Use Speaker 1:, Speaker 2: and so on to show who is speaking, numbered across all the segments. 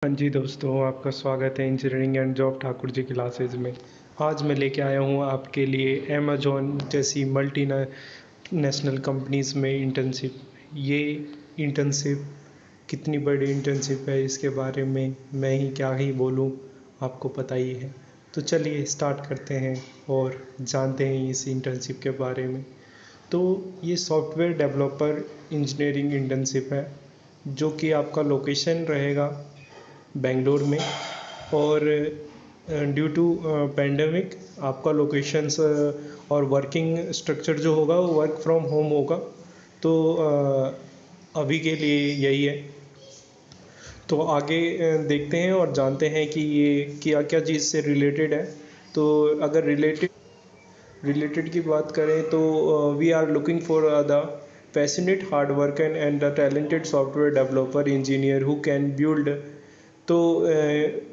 Speaker 1: हाँ जी दोस्तों, आपका स्वागत है engineering and job Thakur ji classes में। आज मैं लेके आया हूँ आपके लिए अमेज़ॉन जैसी मल्टी नेशनल कंपनीज़ में इंटर्नशिप। ये इंटर्नशिप कितनी बड़ी इंटर्नशिप है इसके बारे में मैं ही क्या ही बोलूँ, आपको पता ही है। तो चलिए स्टार्ट करते हैं और जानते हैं इस इंटर्नशिप के बारे में। तो ये सॉफ्टवेयर डेवलपर इंजीनियरिंग इंटर्नशिप है, जो कि आपका लोकेशन रहेगा बेंगलोर में। और ड्यू टू पेंडेमिक आपका लोकेशंस और वर्किंग स्ट्रक्चर जो होगा वो वर्क फ्रॉम होम होगा। तो अभी के लिए यही है। तो आगे देखते हैं और जानते हैं कि ये क्या क्या चीज़ से रिलेटेड है। तो अगर रिलेटेड की बात करें तो we are looking for the passionate hard work and the talented software developer engineer who can build. तो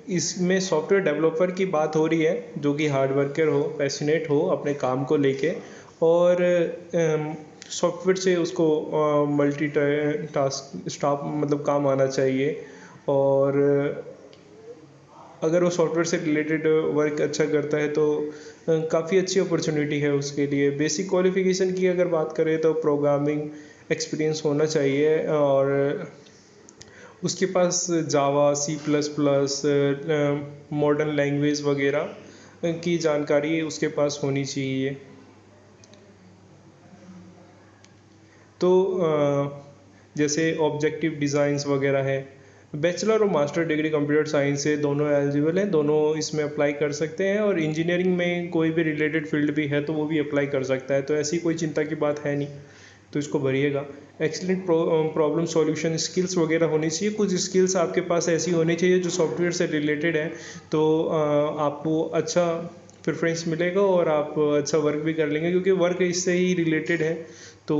Speaker 1: इसमें सॉफ्टवेयर डेवलपर की बात हो रही है जो कि हार्ड वर्कर हो, पैशनेट हो अपने काम को लेके, और सॉफ्टवेयर से उसको मल्टी टास्क स्टाफ मतलब काम आना चाहिए। और अगर वो सॉफ्टवेयर से रिलेटेड वर्क अच्छा करता है तो काफ़ी अच्छी अपॉर्चुनिटी है उसके लिए। बेसिक क्वालिफिकेशन की अगर बात करें तो प्रोग्रामिंग एक्सपीरियंस होना चाहिए, और उसके पास Java, C plus plus, modern language वगैरह की जानकारी उसके पास होनी चाहिए। तो जैसे ऑब्जेक्टिव डिज़ाइंस वगैरह है। बैचलर और मास्टर डिग्री कंप्यूटर साइंस से दोनों एलिजिबल हैं, दोनों इसमें अप्लाई कर सकते हैं। और इंजीनियरिंग में कोई भी रिलेटेड फील्ड भी है तो वो भी अप्लाई कर सकता है, तो ऐसी कोई चिंता की बात है नहीं। तो इसको भरिएगा। एक्सीलेंट प्रॉब्लम सॉल्यूशन स्किल्स वगैरह होनी चाहिए। कुछ स्किल्स आपके पास ऐसी होनी चाहिए जो सॉफ्टवेयर से रिलेटेड है, तो आपको अच्छा प्रेफरेंस मिलेगा और आप अच्छा वर्क भी कर लेंगे, क्योंकि वर्क इससे ही रिलेटेड है। तो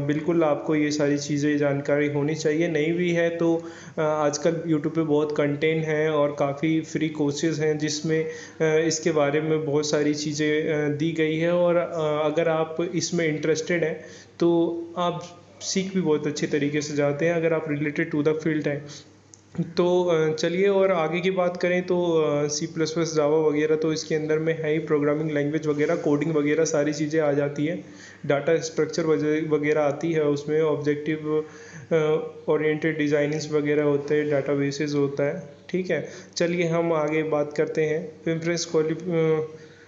Speaker 1: बिल्कुल आपको ये सारी चीज़ें जानकारी होनी चाहिए। नहीं भी है तो आजकल यूट्यूब पे बहुत कंटेंट है और काफ़ी फ्री कोर्सेज हैं जिसमें इसके बारे में बहुत सारी चीज़ें दी गई है। और अगर आप इसमें इंटरेस्टेड हैं तो आप सीख भी बहुत अच्छे तरीके से जाते हैं अगर आप रिलेटेड टू द फील्ड हैं। तो चलिए और आगे की बात करें तो सी प्लस प्लस, जावा वगैरह तो इसके अंदर में है ही। प्रोग्रामिंग लैंग्वेज वगैरह, कोडिंग वगैरह सारी चीज़ें आ जाती हैं। डाटा स्ट्रक्चर वगैरह आती है उसमें। ऑब्जेक्टिव ओरिएंटेड डिज़ाइनिंग्स वगैरह होते हैं, डाटा बेसिस होता है। ठीक है, चलिए हम आगे बात करते हैं। प्रेफरेंस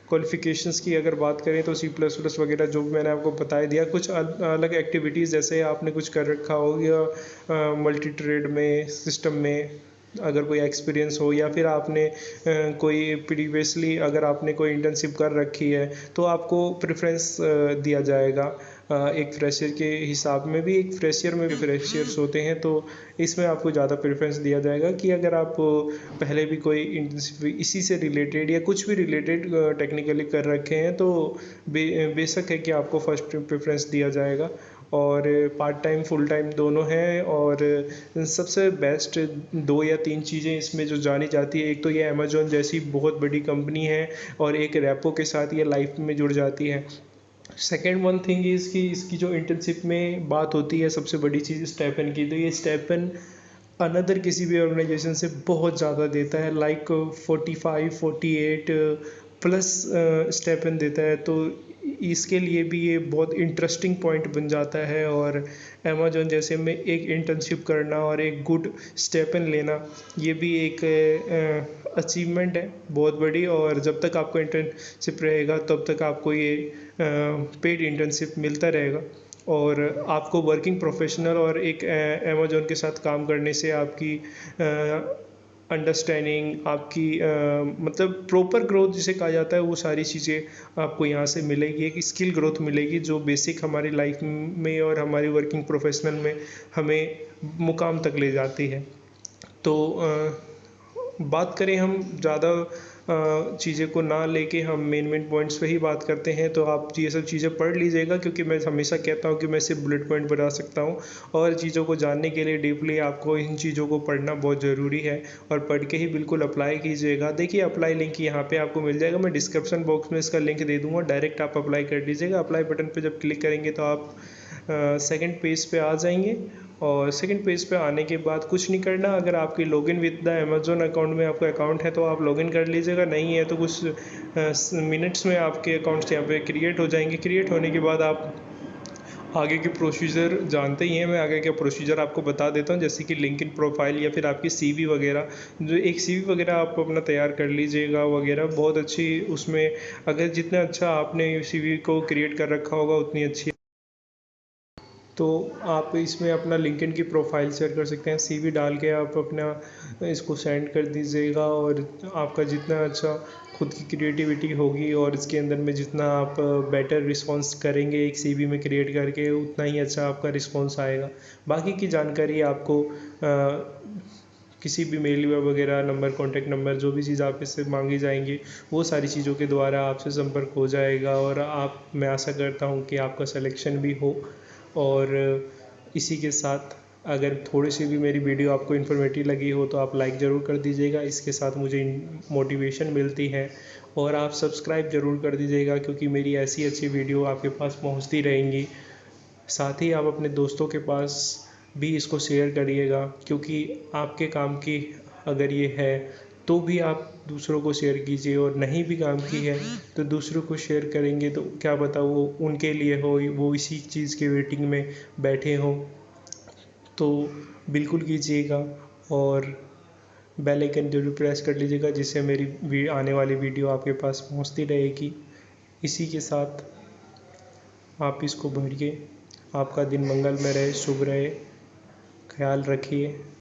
Speaker 1: क्वालिफिकेशंस की अगर बात करें तो सी प्लस प्लस वगैरह जो मैंने आपको बता दिया। कुछ अलग एक्टिविटीज़ जैसे आपने कुछ कर रखा हो या मल्टी ट्रेड में, सिस्टम में अगर कोई एक्सपीरियंस हो, या फिर आपने कोई प्रीवियसली अगर आपने कोई इंटर्नशिप कर रखी है तो आपको प्रेफरेंस दिया जाएगा। एक फ्रेशर के हिसाब में भी, एक फ्रेशर में भी फ्रेशर्स होते हैं, तो इसमें आपको ज़्यादा प्रेफरेंस दिया जाएगा कि अगर आप पहले भी कोई इंटर्नशिप इसी से रिलेटेड या कुछ भी रिलेटेड टेक्निकली कर रखे हैं तो बेशक है कि आपको फर्स्ट प्रेफरेंस दिया जाएगा। और पार्ट टाइम फुल टाइम दोनों हैं। और सबसे बेस्ट दो या तीन चीज़ें इसमें जो जानी जाती है, एक तो ये अमेजोन जैसी बहुत बड़ी कंपनी है, और एक रैपो के साथ ये लाइफ में जुड़ जाती है। सेकेंड वन थिंग इज़ कि इसकी जो इंटर्नशिप में बात होती है, सबसे बड़ी चीज़ स्टेपन की, तो ये स्टेपन अनदर किसी भी ऑर्गेनाइजेशन से बहुत ज़्यादा देता है। लाइक 45-48 प्लस स्टेपन देता है। तो इसके लिए भी ये बहुत इंटरेस्टिंग पॉइंट बन जाता है। और अमेजोन जैसे में एक इंटर्नशिप करना और एक गुड स्टेपन लेना, ये भी एक अचीवमेंट है बहुत बड़ी। और जब तक आपका इंटर्नशिप रहेगा तब तक आपको ये पेड इंटर्नशिप मिलता रहेगा। और आपको वर्किंग प्रोफेशनल और एक अमेजोन के साथ काम करने से आपकी अंडरस्टैंडिंग, आपकी मतलब प्रॉपर ग्रोथ जिसे कहा जाता है, वो सारी चीज़ें आपको यहाँ से मिलेगी। एक स्किल ग्रोथ मिलेगी जो बेसिक हमारी लाइफ में और हमारी वर्किंग प्रोफेशनल में हमें मुकाम तक ले जाती है। तो बात करें हम ज़्यादा चीज़ें को ना लेके हम मेन पॉइंट्स पे ही बात करते हैं। तो आप ये सब चीज़ें पढ़ लीजिएगा, क्योंकि मैं हमेशा कहता हूँ कि मैं सिर्फ बुलेट पॉइंट बता सकता हूँ, और चीज़ों को जानने के लिए डीपली आपको इन चीज़ों को पढ़ना बहुत ज़रूरी है। और पढ़ के ही बिल्कुल अप्लाई कीजिएगा। देखिए अप्लाई लिंक यहाँ पे आपको मिल जाएगा, मैं डिस्क्रिप्शन बॉक्स में इसका लिंक दे दूँगा, डायरेक्ट आप अप्लाई कर दीजिएगा। अप्लाई बटन पर जब क्लिक करेंगे तो आप सेकंड पेज पे आ जाएंगे। और सेकंड पेज पे आने के बाद कुछ नहीं करना। अगर आपकी login with the Amazon account में आपका अकाउंट है तो आप लॉगिन कर लीजिएगा, नहीं है तो कुछ मिनट्स में आपके अकाउंट्स यहाँ पे क्रिएट हो जाएंगे। क्रिएट होने के बाद आप आगे के प्रोसीजर जानते ही हैं, मैं आगे के प्रोसीजर आपको बता देता हूँ, जैसे कि लिंक्डइन प्रोफाइल या फिर आपकी सीवी वगैरह। जो एक सीवी वगैरह आप अपना तैयार कर लीजिएगा वगैरह, बहुत अच्छी उसमें अगर जितना अच्छा आपने सीवी को क्रिएट कर रखा होगा उतनी अच्छी। तो आप इसमें अपना लिंक्डइन की प्रोफाइल शेयर कर सकते हैं, सीवी डाल के आप अपना इसको सेंड कर दीजिएगा। और आपका जितना अच्छा खुद की क्रिएटिविटी होगी और इसके अंदर में जितना आप बेटर रिस्पॉन्स करेंगे एक सीवी में क्रिएट करके, उतना ही अच्छा आपका रिस्पॉन्स आएगा। बाकी की जानकारी आपको किसी भी मेल वगैरह नंबर, कॉन्टैक्ट नंबर, जो भी चीज़ आप इससे मांगी जाएंगी वो सारी चीज़ों के द्वारा आपसे संपर्क हो जाएगा। और मैं आशा करता हूँ कि आपका सिलेक्शन भी हो। और इसी के साथ अगर थोड़ी सी भी मेरी वीडियो आपको इन्फॉर्मेटिव लगी हो तो आप लाइक ज़रूर कर दीजिएगा, इसके साथ मुझे मोटिवेशन मिलती है। और आप सब्सक्राइब ज़रूर कर दीजिएगा, क्योंकि मेरी ऐसी अच्छी वीडियो आपके पास पहुंचती रहेंगी। साथ ही आप अपने दोस्तों के पास भी इसको शेयर करिएगा, क्योंकि आपके काम की अगर ये है तो भी आप दूसरों को शेयर कीजिए, और नहीं भी काम की है तो दूसरों को शेयर करेंगे तो क्या पता वो उनके लिए हो, वो इसी चीज़ के वेटिंग में बैठे हों। तो बिल्कुल कीजिएगा और बेल आइकन जरूर प्रेस कर लीजिएगा, जिससे मेरी आने वाली वीडियो आपके पास पहुंचती रहेगी। इसी के साथ आप इसको बढ़िए। आपका दिन मंगलमय रहे, शुभ रहे, ख्याल रखिए।